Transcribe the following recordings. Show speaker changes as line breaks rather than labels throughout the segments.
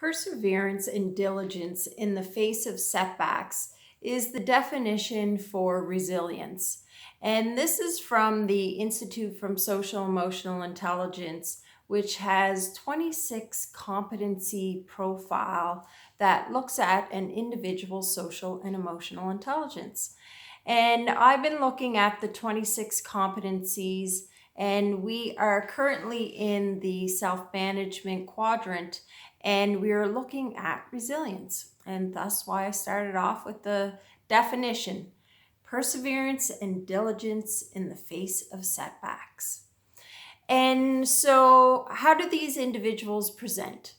Perseverance and diligence in the face of setbacks is the definition for resilience. And this is from the Institute for Social Emotional Intelligence, which has 26 competency profile that looks at an individual's social and emotional intelligence. And I've been looking at the 26 competencies, and we are currently in the self-management quadrant, and we are looking at resilience. And that's why I started off with the definition: perseverance and diligence in the face of setbacks. And so, how do these individuals present?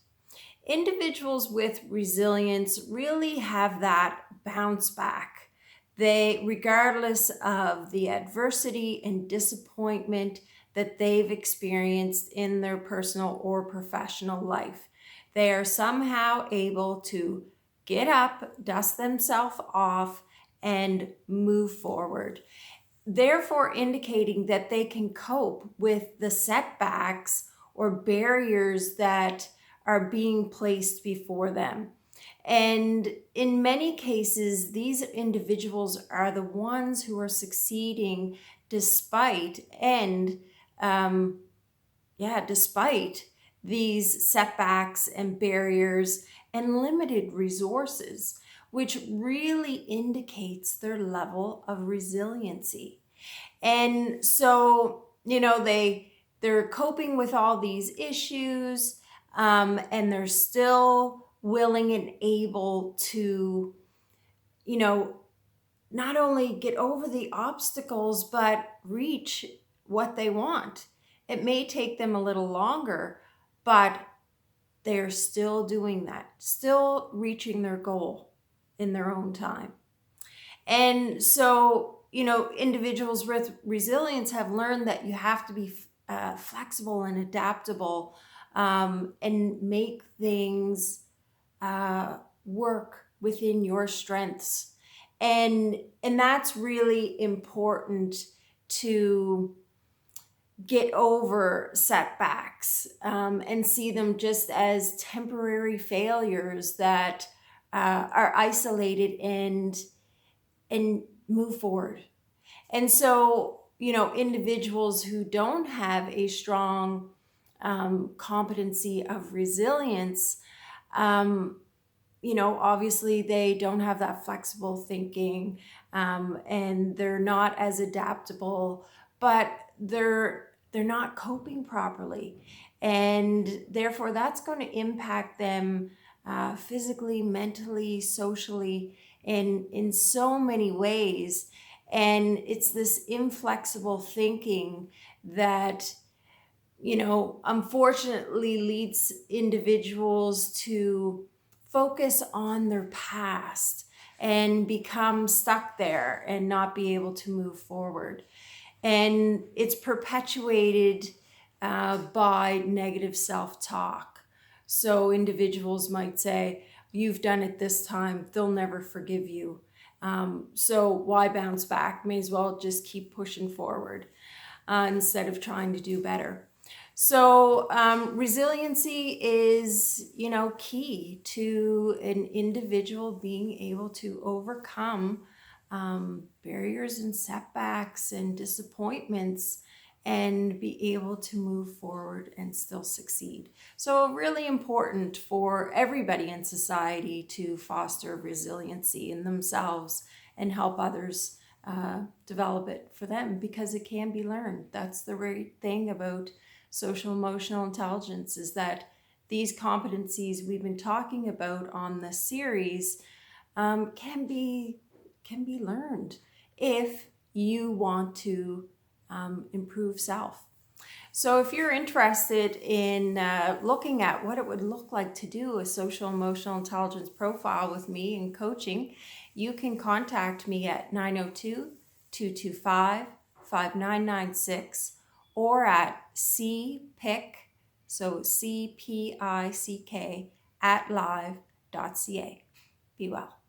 Individuals with resilience really have that bounce back. They, regardless of the adversity and disappointment that they've experienced in their personal or professional life, they are somehow able to get up, dust themselves off, and move forward, therefore indicating that they can cope with the setbacks or barriers that are being placed before them. And in many cases, these individuals are the ones who are succeeding despite despite these setbacks and barriers and limited resources, which really indicates their level of resiliency. And so, they're coping with all these issues, and they're still willing and able to, not only get over the obstacles, but reach what they want. It may take them a little longer, but they're still doing that, still reaching their goal in their own time. And so, individuals with resilience have learned that you have to be flexible and adaptable, and make things work within your strengths. And that's really important to get over setbacks, and see them just as temporary failures that are isolated and move forward. And so, individuals who don't have a strong competency of resilience, obviously they don't have that flexible thinking, and they're not as adaptable, but they're not coping properly. And therefore, that's going to impact them physically, mentally, socially, in so many ways. And it's this inflexible thinking that, unfortunately leads individuals to focus on their past and become stuck there and not be able to move forward. And it's perpetuated by negative self-talk. So individuals might say, "You've done it this time, they'll never forgive you. So why bounce back? May as well just keep pushing forward instead of trying to do better." So resiliency is, key to an individual being able to overcome barriers and setbacks and disappointments and be able to move forward and still succeed. So really important for everybody in society to foster resiliency in themselves and help others develop it for them, because it can be learned. That's the great thing about social emotional intelligence, is that these competencies we've been talking about on this series can be learned if you want to improve self. So if you're interested in looking at what it would look like to do a social emotional intelligence profile with me in coaching, you can contact me at 902-225-5996 or at cpick, so CPICK @live.ca. Be well.